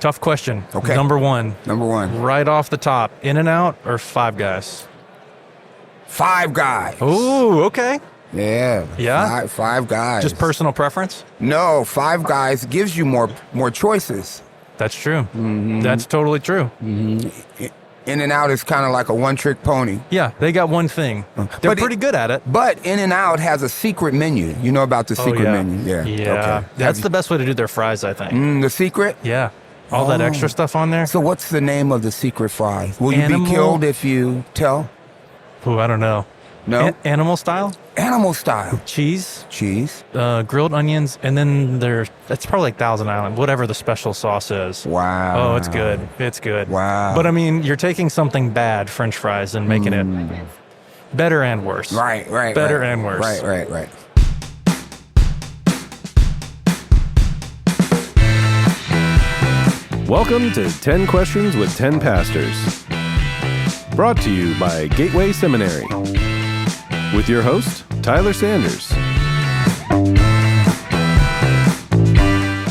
Tough question. Okay. Number one. Number one. Right off the top, In-N-Out or Five Guys? Five Guys. Ooh, okay. Yeah. Yeah? Five Guys. Just personal preference? No, Five Guys gives you more choices. That's true. That's totally true. In-N-Out is kind of like a one-trick pony. Yeah, they got one thing. They're But pretty good at it. But In-N-Out has a secret menu. You know about the secret yeah. menu? Yeah. Yeah. Okay. That's the best way to do their fries, I think. The secret? Yeah. All that extra stuff on there. So what's the name of the secret fry? Will you Animal- be killed if you tell? Ooh, I don't know. No? Animal style? Animal style. Cheese, Cheese. grilled onions, and then that's probably like Thousand Island, whatever the special sauce is. Wow. Oh, it's good. It's good. Wow. But I mean, you're taking something bad, French fries, and making it better and worse. Right. Better and worse. Right. Welcome to 10 Questions with 10 Pastors. Brought to you by Gateway Seminary. With your host, Tyler Sanders.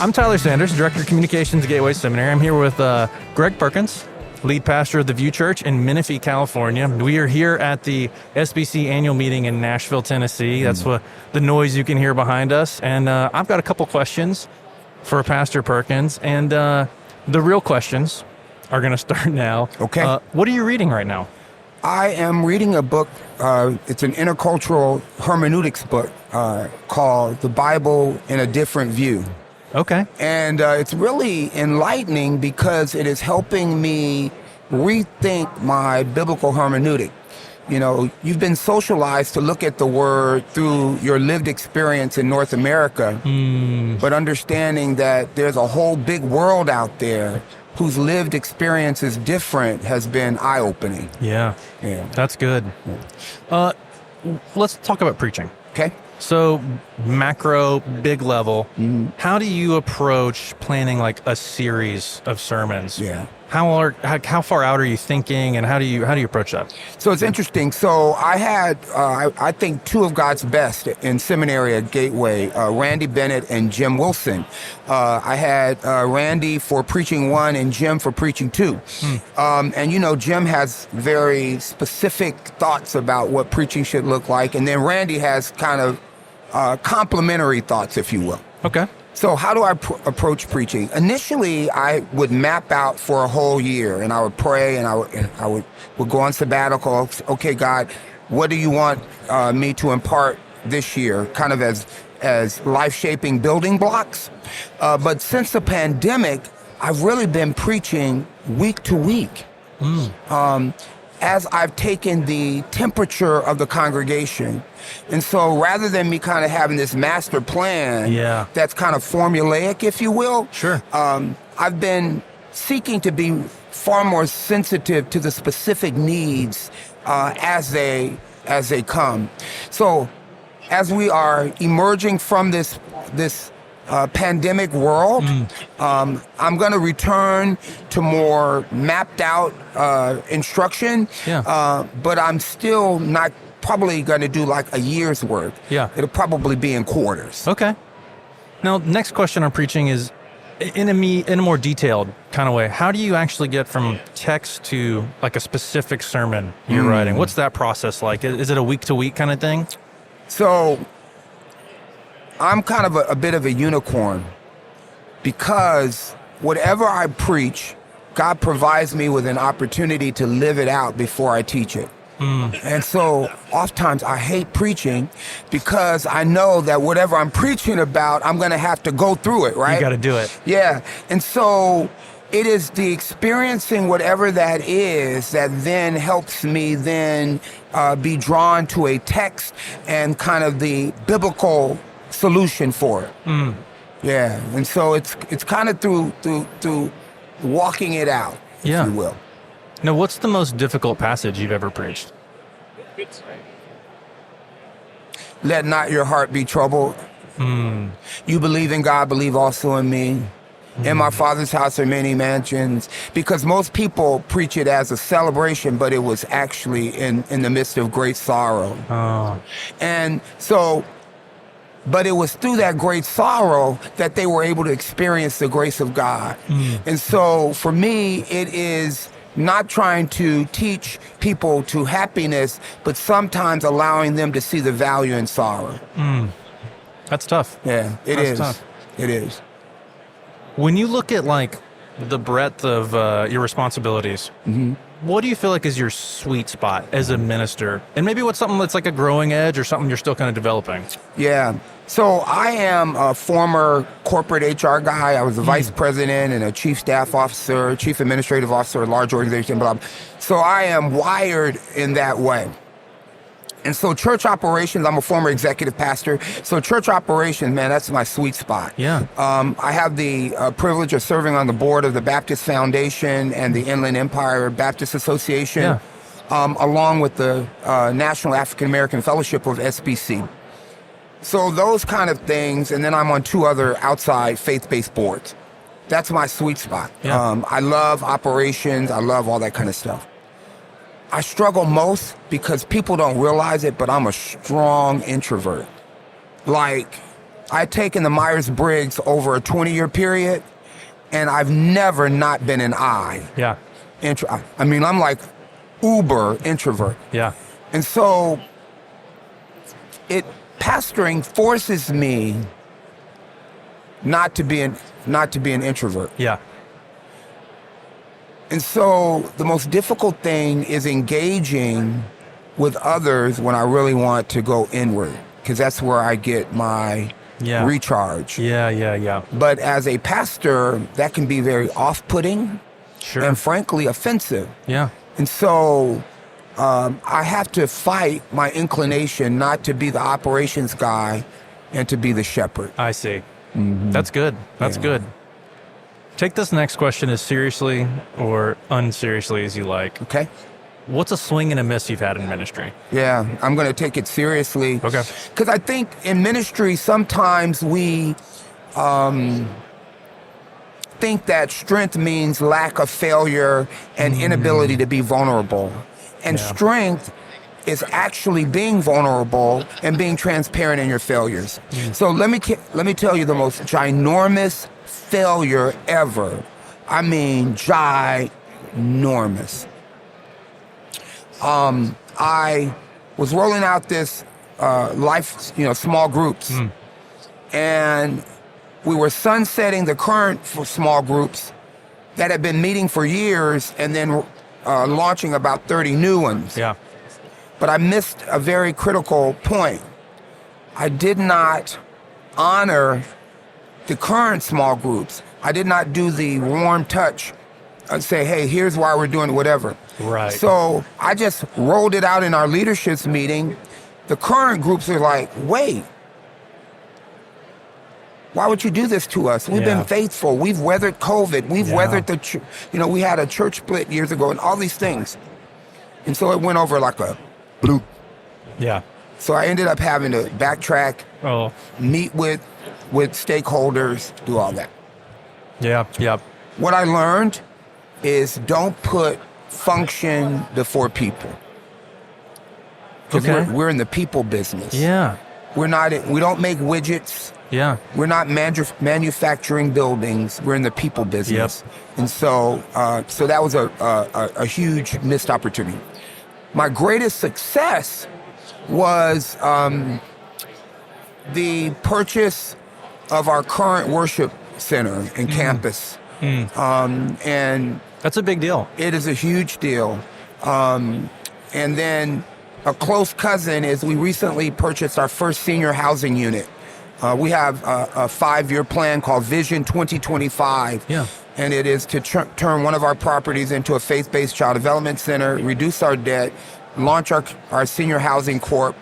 I'm Tyler Sanders, Director of Communications at Gateway Seminary. I'm here with Greg Perkins, lead pastor of the View Church in Menifee, California. We are here at the SBC annual meeting in Nashville, Tennessee. That's what the noise you can hear behind us. And I've got a couple questions for Pastor Perkins. And the real questions are going to start now. Okay. What are you reading right now? I am reading a book. It's an intercultural hermeneutics book called The Bible in a Different View. Okay. And it's really enlightening because it is helping me rethink my biblical hermeneutic. You know, you've been socialized to look at the word through your lived experience in North America, but understanding that there's a whole big world out there whose lived experience is different has been eye-opening. Yeah. That's good. Let's talk about preaching. Okay. So macro, big level, how do you approach planning like a series of sermons? Yeah. How far out are you thinking, and how do you approach that? So it's interesting. So I had, I think, two of God's best in seminary at Gateway, Randy Bennett and Jim Wilson. I had Randy for preaching 1 and Jim for preaching 2. And, you know, Jim has very specific thoughts about what preaching should look like. And then Randy has kind of complementary thoughts, if you will. Okay. So how do I approach preaching? Initially, I would map out for a whole year, and I would pray, and I would go on sabbatical. Okay, God, what do you want me to impart this year? Kind of as life-shaping building blocks. But since the pandemic, I've really been preaching week to week. As I've taken the temperature of the congregation. And so rather than me kind of having this master plan that's kind of formulaic, if you will, I've been seeking to be far more sensitive to the specific needs as they come. So as we are emerging from this pandemic world, I'm going to return to more mapped out instruction, but I'm still not probably going to do like a year's worth. It'll probably be in quarters. Okay. Now, next question on preaching is in a more detailed kind of way. How do you actually get from text to like a specific sermon you're writing? What's that process like? Is it a week to week kind of thing? So I'm kind of a bit of a unicorn because whatever I preach, God provides me with an opportunity to live it out before I teach it. And so oftentimes I hate preaching because I know that whatever I'm preaching about, I'm going to have to go through it, right? You got to do it. Yeah. And so it is the experiencing whatever that is that then helps me then be drawn to a text and kind of the biblical solution for it. Yeah. And so it's kind of through walking it out, if you will. Now, what's the most difficult passage you've ever preached? Let not your heart be troubled. You believe in God, believe also in me. In my Father's house are many mansions. Because most people preach it as a celebration, but it was actually in the midst of great sorrow. And so But it was through that great sorrow that they were able to experience the grace of God. And so for me, it is not trying to teach people to happiness, but sometimes allowing them to see the value in sorrow. That's tough. Yeah, it That's is. tough. It is. When you look at like the breadth of your responsibilities, what do you feel like is your sweet spot as a minister? And maybe what's something that's like a growing edge or something you're still kind of developing? Yeah. So I am a former corporate HR guy. I was a vice president and a chief staff officer, chief administrative officer, a large organization, blah, blah. So I am wired in that way. And so church operations, I'm a former executive pastor. So church operations, man, that's my sweet spot. Yeah. I have the privilege of serving on the board of the Baptist Foundation and the Inland Empire Baptist Association, along with the National African American Fellowship of SBC. So those kind of things, and then I'm on 2 other outside faith-based boards. That's my sweet spot. Yeah. I love operations. I love all that kind of stuff. I struggle most because people don't realize it, but I'm a strong introvert. Like, I've taken the Myers-Briggs over a 20-year period, and I've never not been an I. Yeah. I mean, I'm like uber introvert. Yeah. And so pastoring forces me not to be an introvert. Yeah. And so the most difficult thing is engaging with others when I really want to go inward, because that's where I get my recharge. Yeah. But as a pastor, that can be very off-putting and frankly offensive. Yeah. And so I have to fight my inclination not to be the operations guy and to be the shepherd. I see. That's good. That's good. Take this next question as seriously or unseriously as you like. Okay. What's a swing and a miss you've had in ministry? Yeah, I'm going to take it seriously. Okay. Because I think in ministry, sometimes we think that strength means lack of failure and inability to be vulnerable. And strength is actually being vulnerable and being transparent in your failures. So let me tell you the most ginormous failure ever. I mean, ginormous. I was rolling out this small groups, and we were sunsetting the current small groups that had been meeting for years, and then launching about 30 new ones. Yeah. But I missed a very critical point. I did not honor the current small groups. I did not do the warm touch and say, hey, here's why we're doing whatever. Right. So I just rolled it out in our leadership's meeting. The current groups are like, wait, why would you do this to us? We've been faithful. We've weathered COVID. We've weathered we had a church split years ago and all these things. And so it went over like a bloop. Yeah. So I ended up having to backtrack, meet with stakeholders, do all that. Yeah. What I learned is don't put function before people. Because we're in the people business. Yeah. We don't make widgets. Yeah. We're not manufacturing buildings. We're in the people business. Yep. And so that was a huge missed opportunity. My greatest success was the purchase of our current worship center and campus. And that's a big deal. it is a huge deal. And then a close cousin is we recently purchased our first senior housing unit. We have a 5-year plan called Vision 2025. Yeah. And it is to turn one of our properties into a faith-based child development center, reduce our debt, launch our senior housing corp,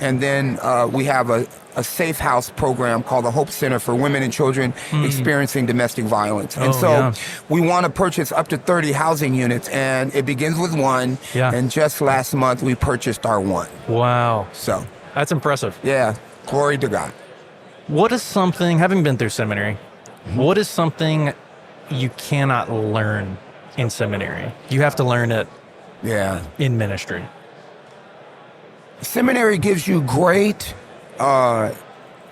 and then we have a safe house program called the Hope Center for women and children experiencing domestic violence. And we want to purchase up to 30 housing units, and it begins with one. Yeah. And just last month, we purchased our one. Wow. So, That's impressive. yeah, glory to God. What is something, having been through seminary, what is something you cannot learn in seminary? You have to learn it in ministry. Seminary gives you great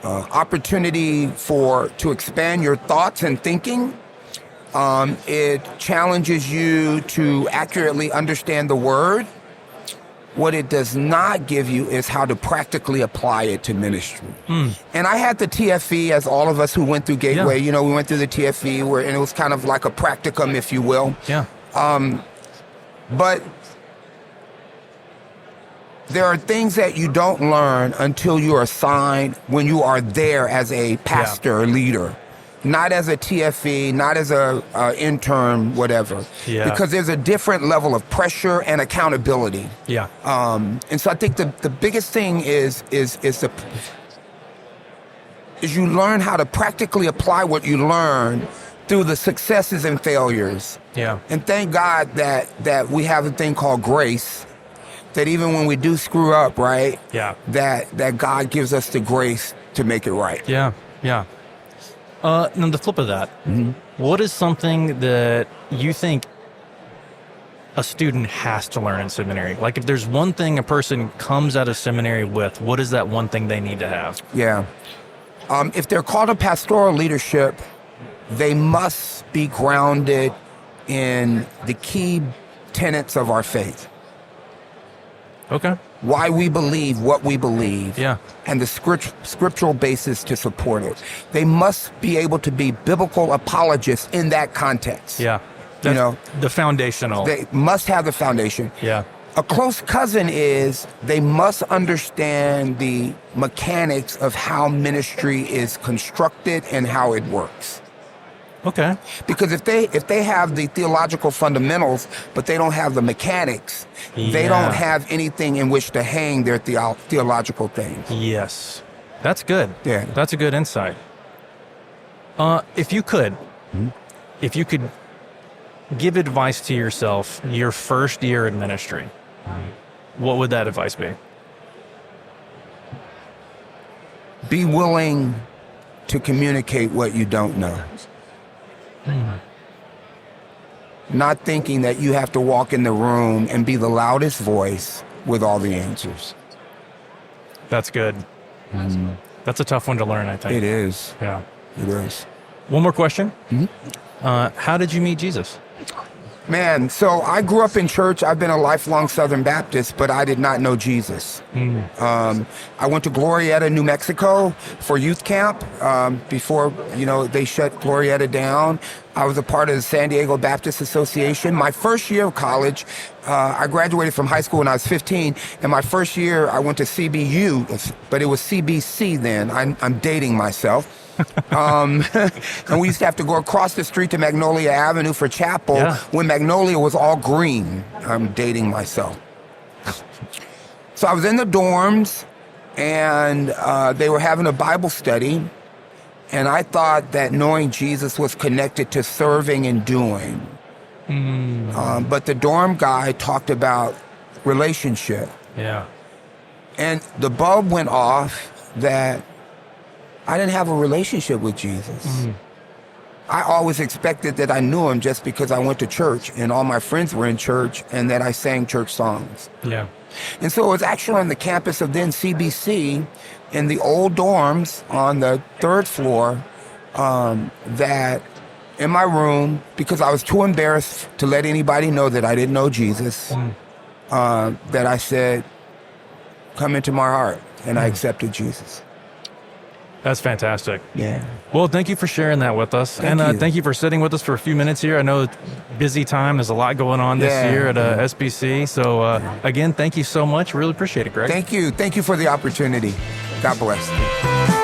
opportunity to expand your thoughts and thinking. It challenges you to accurately understand the word. What it does not give you is how to practically apply it to ministry. And I had the TFE, as all of us who went through Gateway, Yeah. we went through the TFE, and it was kind of like a practicum, if you will. Yeah. But there are things that you don't learn until you're assigned when you are there as a pastor or leader. Not as a TFE, not as a intern, whatever. Yeah. Because there's a different level of pressure and accountability. Yeah. And so I think the biggest thing is you learn how to practically apply what you learn through the successes and failures. Yeah. And thank God that we have a thing called grace, that even when we do screw up, right? Yeah. That God gives us the grace to make it right. Yeah. Yeah. And on the flip of that, what is something that you think a student has to learn in seminary? Like, if there's one thing a person comes out of seminary with, what is that one thing they need to have? Yeah. If they're called to pastoral leadership, they must be grounded in the key tenets of our faith. Okay. Why we believe what we believe. Yeah. And the scriptural basis to support it. They must be able to be biblical apologists in that context. Yeah. That's, the foundational. They must have the foundation. Yeah. A close cousin is they must understand the mechanics of how ministry is constructed and how it works. Okay. Because if they have the theological fundamentals, but they don't have the mechanics, they don't have anything in which to hang their theological things. Yes. That's good. Yeah. That's a good insight. If you could give advice to yourself your first year in ministry, what would that advice be? Be willing to communicate what you don't know. Not thinking that you have to walk in the room and be the loudest voice with all the answers. That's good. That's a tough one to learn, I think. It is. Yeah. It is. One more question. How did you meet Jesus? Man, so I grew up in church. I've been a lifelong Southern Baptist, but I did not know Jesus. I went to Glorieta, New Mexico for youth camp before, they shut Glorieta down. I was a part of the San Diego Baptist Association. My first year of college, I graduated from high school when I was 15, and my first year I went to CBU, but it was CBC then. I'm dating myself. And we used to have to go across the street to Magnolia Avenue for chapel when Magnolia was all green. I'm dating myself. So I was in the dorms, and they were having a Bible study, and I thought that knowing Jesus was connected to serving and doing. But the dorm guy talked about relationship. Yeah. And the bulb went off that I didn't have a relationship with Jesus. I always expected that I knew him just because I went to church and all my friends were in church and that I sang church songs. Yeah. And so it was actually on the campus of then CBC in the old dorms on the third floor that in my room, because I was too embarrassed to let anybody know that I didn't know Jesus, that I said, come into my heart, and I accepted Jesus. That's fantastic. Yeah. Well, thank you for sharing that with us. Thank you. Thank you for sitting with us for a few minutes here. I know it's busy time. There's a lot going on this year at SBC. So again, thank you so much. Really appreciate it, Greg. Thank you. Thank you for the opportunity. God bless.